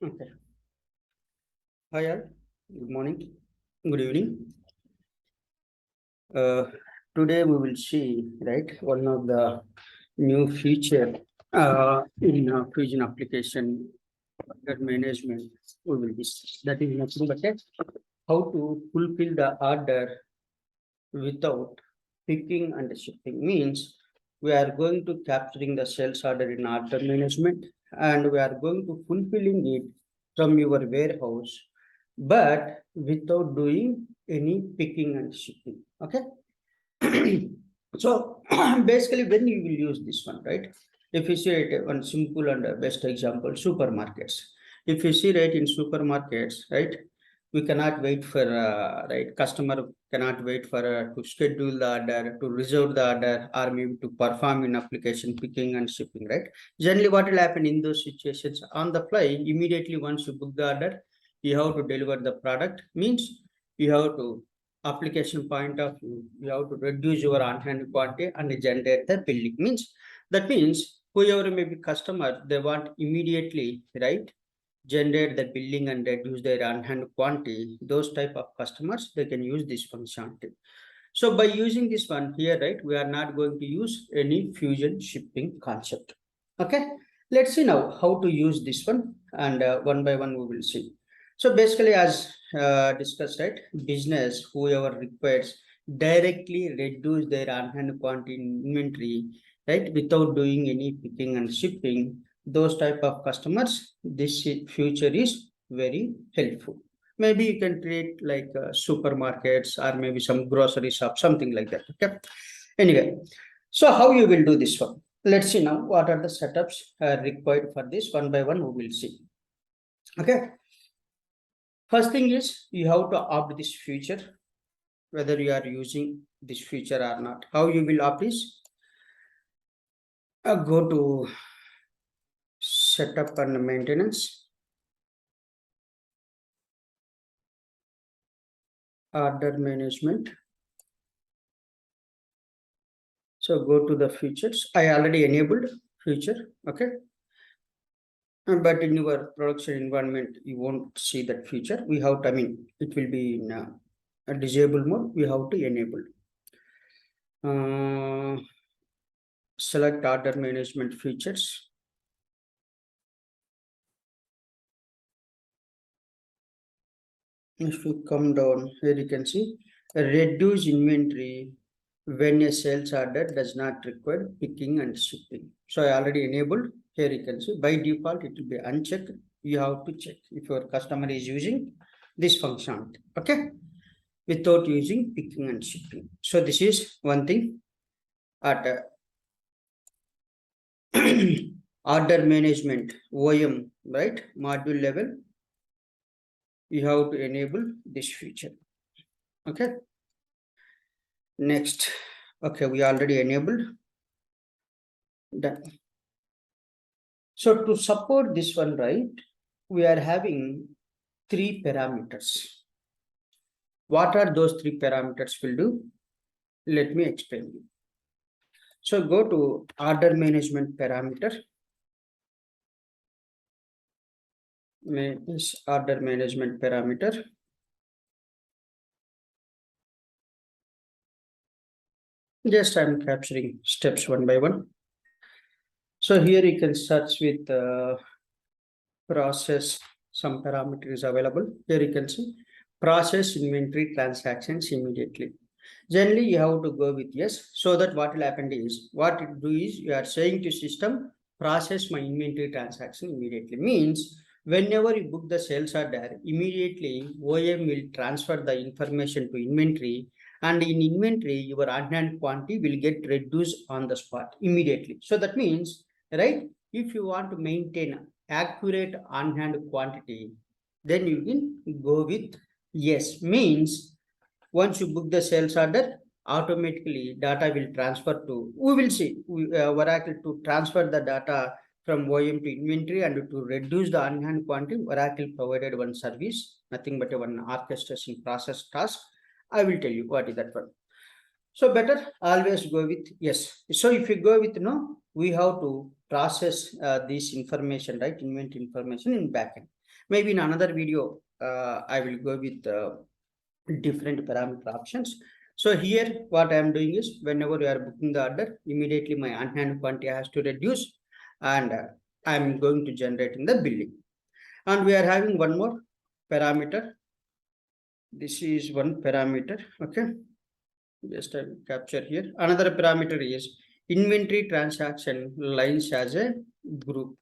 Okay. Hi, all. Good morning. Good evening. Uh, Today we will see, right, one of the new feature in Fusion application that management we will discuss. That is nothing but how to fulfill the order without picking and shipping. Means we are going to capturing the sales order in order management and we are going to fulfilling it from your warehouse, but without doing any picking and shipping. Okay. So basically, when you will use this one, right? If you see it, one simple and best example, supermarkets. If you see right in supermarkets, right, we cannot wait for right customer cannot wait for to schedule the order, to reserve the order, or maybe to perform in application picking and shipping, right? Generally, what will happen in those situations on the fly, immediately once you book the order, you have to deliver the product. Means you have to application point of view, you have to reduce your on-hand quantity and generate the billing. Means that means whoever may be customer, they want immediately, right? Generate the billing and reduce their on-hand quantity. Those type of customers, they can use this functionality. So by using this one here, right, we are not going to use any fusion shipping concept. Okay, let's see now how to use this one, and one by one we will see. So basically, as discussed, right, business whoever requires directly reduce their on-hand quantity in inventory, right, without doing any picking and shipping. Those type of customers, this feature is very helpful. Maybe you can treat like supermarkets or maybe some grocery shop, something like that. Okay. Anyway, so how you will do this one? Let's see now what are the setups required for this. One by one, we will see. Okay. First thing is you have to opt this feature, whether you are using this feature or not. How you will opt is go to setup and maintenance, order management. So go to the features. I already enabled feature. Okay. But in your production environment, you won't see that feature. We have to, I mean, it will be in a disabled mode. We have to enable. Select order management features. If you come down here, you can see reduce inventory when a sales order does not require picking and shipping. So I already enabled. Here you can see by default it will be unchecked. You have to check if your customer is using this function. Okay, without using picking and shipping. So this is one thing at order management OM, right? Module level, you have to enable this feature. Okay. Next. Okay, we already enabled. Done. So to support this one, right, we are having three parameters. What are those three parameters will do? Let me explain you. So go to order management parameter. Is order management parameter. Just I'm capturing steps one by one. So here you can search with process, some parameters available. Here you can see process inventory transactions immediately. Generally, you have to go with yes, so that what will happen is, what it do is, you are saying to system, process my inventory transaction immediately. Means, whenever you book the sales order, immediately OEM will transfer the information to inventory, and in inventory, your on-hand quantity will get reduced on the spot immediately. So that means, right, if you want to maintain accurate on-hand quantity, then you can go with yes. Means once you book the sales order, automatically data will transfer to, we will see, Oracle to transfer the data from OEM to inventory and to reduce the on-hand quantity. Oracle provided one service, nothing but one orchestration process task. I will tell you what is that one. So better always go with yes. So if you go with no, we have to process this information, right? Inventory information in backend. Maybe in another video, I will go with different parameter options. So here what I am doing is whenever you are booking the order, immediately my on-hand quantity has to reduce, and I am going to generate in the billing. And we are having one more parameter. This is one parameter. Okay. Just I will capture here. Another parameter is inventory transaction lines as a group.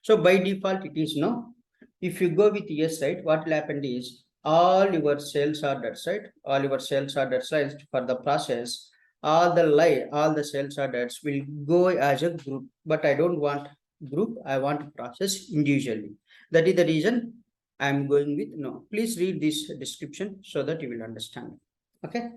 So by default, it is no. If you go with yes, right, what will happen is all your sales orders, right? All your sales orders lines for the process, all the sales orders will go as a group. But I don't want group, I want to process individually. That is the reason I am going with no. Please read this description so that you will understand. Okay.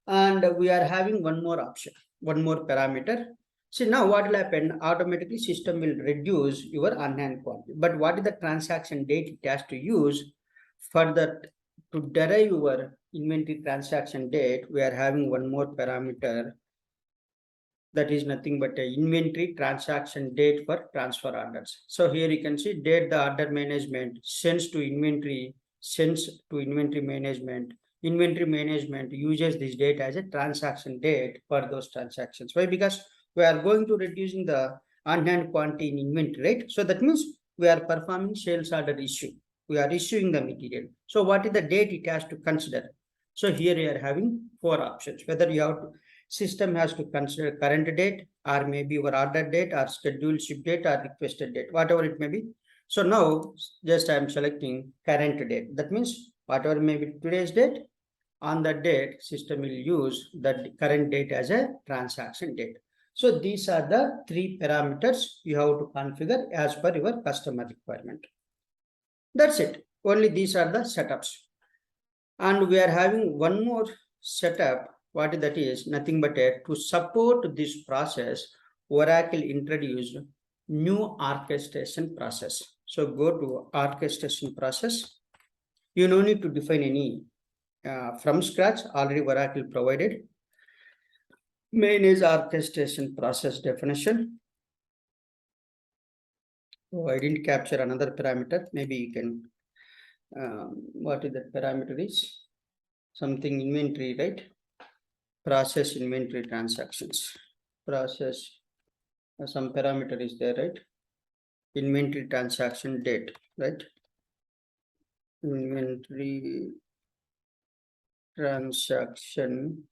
And we are having one more option, one more parameter. See, now what will happen? Automatically system will reduce your on-hand quantity. But what is the transaction date it has to use for that to derive your inventory transaction date? We are having one more parameter, that is nothing but a inventory transaction date for transfer orders. So here you can see date the order management sends to inventory, sends to inventory management. Inventory management uses this date as a transaction date for those transactions. Why? Because we are going to reducing the on-hand quantity in inventory, right? So that means we are performing sales order issue. We are issuing the material. So what is the date it has to consider? So here we are having four options, whether you have to system has to consider current date or maybe your order date or scheduled ship date or requested date, whatever it may be. So now just I am selecting current date. That means whatever may be today's date, on that date system will use that current date as a transaction date. So these are the three parameters you have to configure as per your customer requirement. That's it. Only these are the setups. And we are having one more setup. What that is? Nothing but to support this process, Oracle introduced new orchestration process. So go to orchestration process. You no need to define any from scratch. Already Oracle provided. Main is orchestration process definition. Oh, I didn't capture another parameter. Maybe you can. What is that parameter is? Something inventory, right? Process inventory transactions. Process, some parameter is there, right? Inventory transaction date, right? Inventory transaction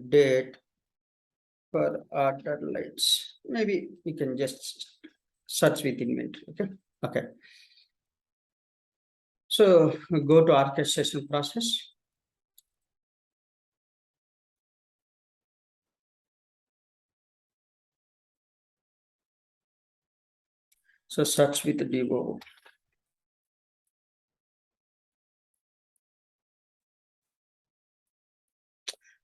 date for order lines. Maybe we can just search with inventory. Okay. Okay. So go to orchestration process. So search with the DO.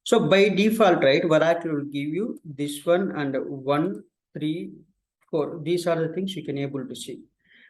So by default, right, Oracle will give you this one and 1, 3, 4. These are the things you can able to see.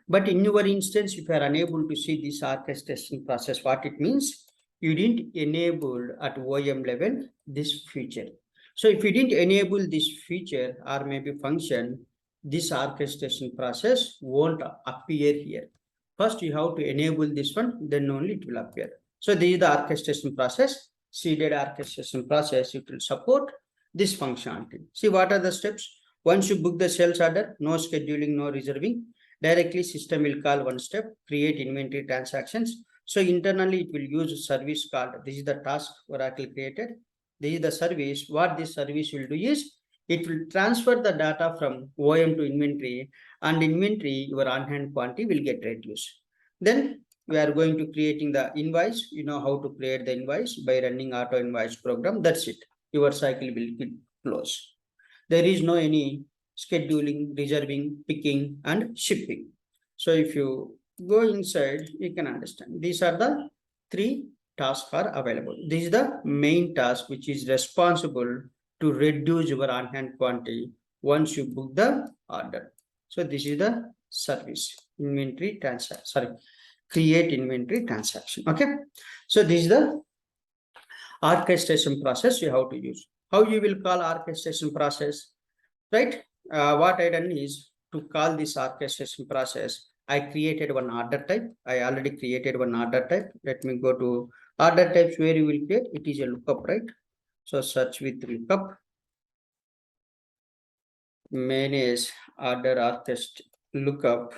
But in your instance, if you are unable to see this orchestration process, what it means, you didn't enable at OEM level this feature. So if you didn't enable this feature or maybe function, this orchestration process won't appear here. First, you have to enable this one, then only it will appear. So this is the orchestration process. Seeded orchestration process, it will support this functionality. See what are the steps? Once you book the sales order, no scheduling, no reserving. Directly system will call one step, create inventory transactions. So internally it will use a service called, this is the task Oracle created. This is the service. What this service will do is, it will transfer the data from OM to inventory, and inventory, your on-hand quantity will get reduced. Then we are going to creating the invoice. You know how to create the invoice by running auto invoice program. That's it. Your cycle will close. There is no any scheduling, reserving, picking, and shipping. So if you go inside, you can understand. These are the three tasks are available. This is the main task which is responsible to reduce your on-hand quantity once you book the order. So this is the service, inventory transaction. Sorry, create inventory transaction. Okay. So this is the orchestration process you have to use. How you will call orchestration process, right? What I done is to call this orchestration process, I created one order type. I already created one order type. Let me go to order types where you will create. It is a lookup, right? So search with lookup, manage order orchestra lookup.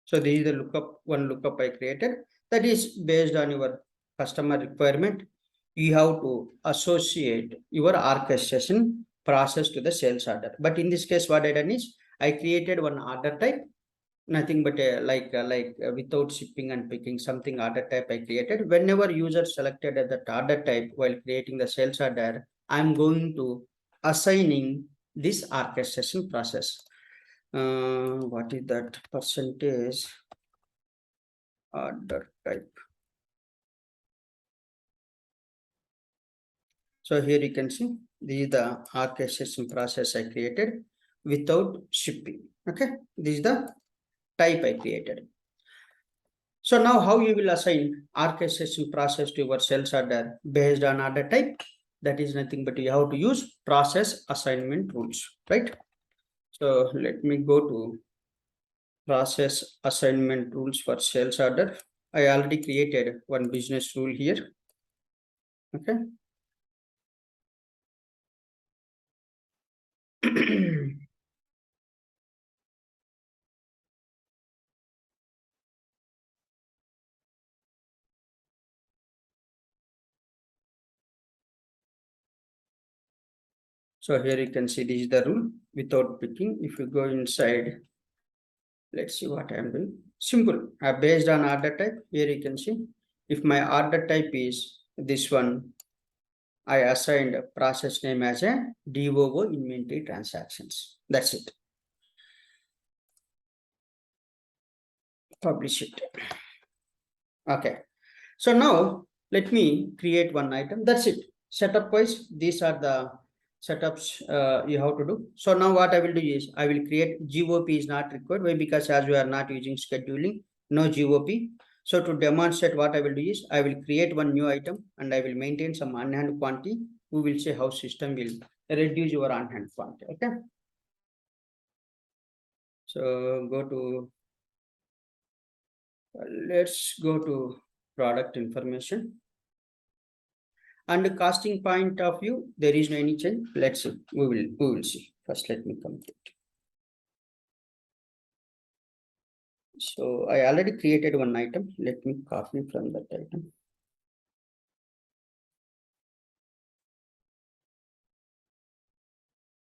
So this is the lookup I created. That is based on your customer requirement. You have to associate your orchestration process to the sales order. But in this case, what I done is I created one order type, nothing but without shipping and picking, something order type I created. Whenever user selected that order type while creating the sales order, I'm going to assigning this orchestration process. What is that percentage order type? So here you can see this is the orchestration process I created without shipping. Okay, this is the type I created. So now how you will assign orchestration process to your sales order based on order type? That is nothing but you have to use process assignment rules, right? So let me go to process assignment rules for sales order. I already created one business rule here. Okay. So here you can see this is the rule without picking. If you go inside, let's see what I am doing. Simple. Based on order type, here you can see if my order type is this one, I assigned a process name as a DOO inventory transactions. That's it. Publish it. Okay. So now let me create one item. That's it. Setup wise, these are the setups you have to do. So now what I will do is I will create GOP is not required. Why? Because as we are not using scheduling, no GOP. So to demonstrate what I will do is I will create one new item and I will maintain some on-hand quantity. We will see how system will reduce your on-hand quantity. Okay. So go to, let's go to product information. And the costing point of view, there is no any change. Let's see. We will see. First, let me complete. So I already created one item. Let me copy from that item.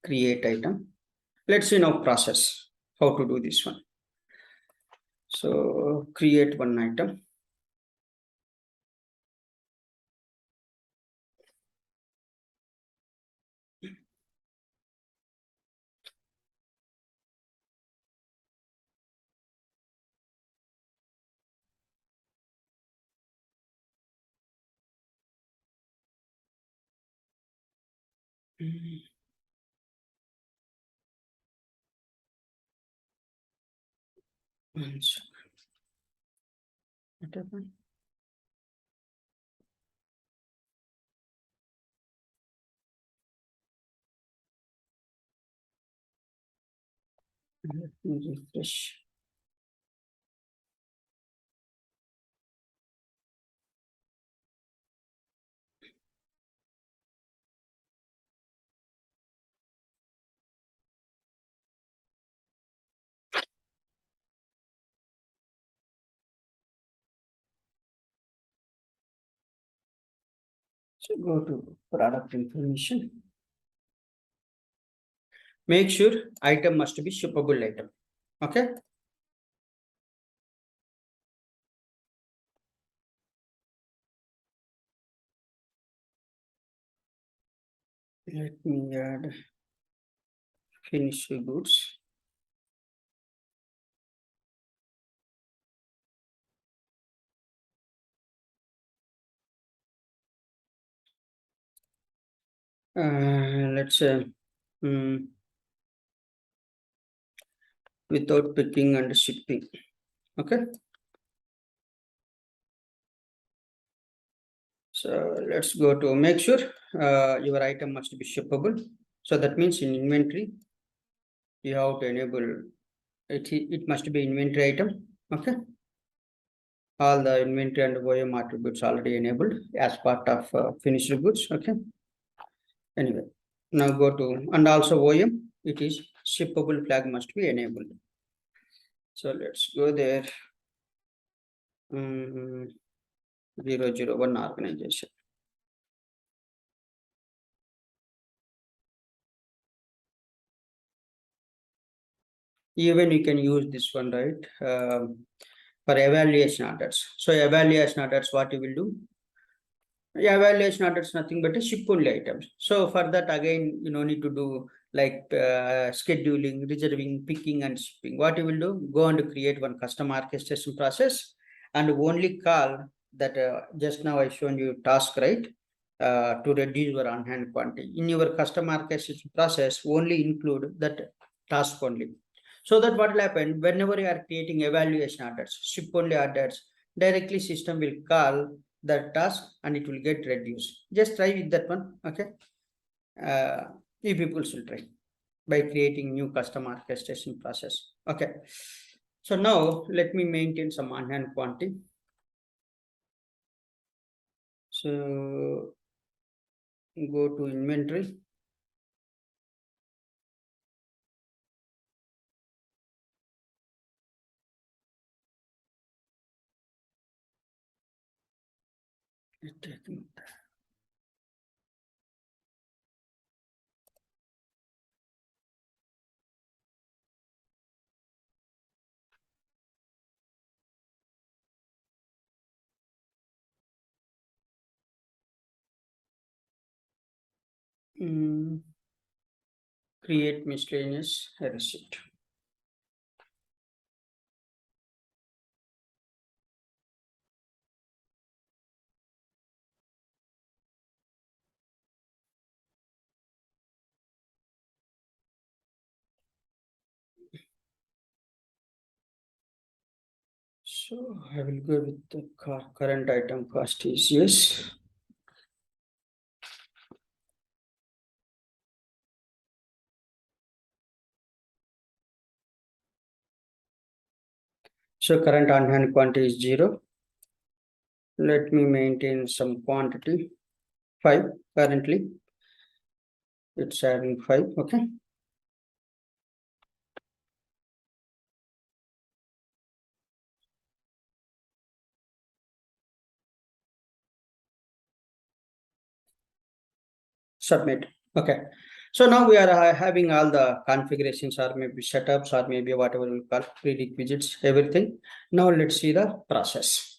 Create item. Let's see now process. How to do this one. So create one item. One second. What happened? Let me refresh. So go to product information. Make sure item must be shippable item. Okay. Let me add finished goods. Let's say without picking and shipping. Okay. So let's go to make sure your item must be shippable. So that means in inventory, you have to enable it must be inventory item. Okay. All the inventory and OEM attributes already enabled as part of finished goods. Okay. Anyway, now go to, and also OEM, it is shippable flag must be enabled. So let's go there. 001 organization. Even you can use this one, right? For evaluation orders. So evaluation orders, what you will do? Evaluation orders nothing but a ship only items. So for that again, you need to do like scheduling, reserving, picking, and shipping. What you will do? Go and create one custom orchestration process, and only call that. Just now I shown you task, right? To reduce your on-hand quantity in your custom orchestration process, only include that task only. So that what will happen whenever you are creating evaluation orders, ship only orders, directly system will call that task and it will get reduced. Just try with that one. Okay. You people should try by creating new custom orchestration process. Okay. So now let me maintain some on-hand quantity. So go to inventory. Create miscellaneous receipt. So I will go with the current item cost is yes. So current on-hand quantity is 0. Let me maintain some quantity. 5 currently. It's having 5. Okay. Submit. Okay. So now we are having all the configurations or maybe setups or maybe whatever we call prerequisites, everything. Now let's see the process.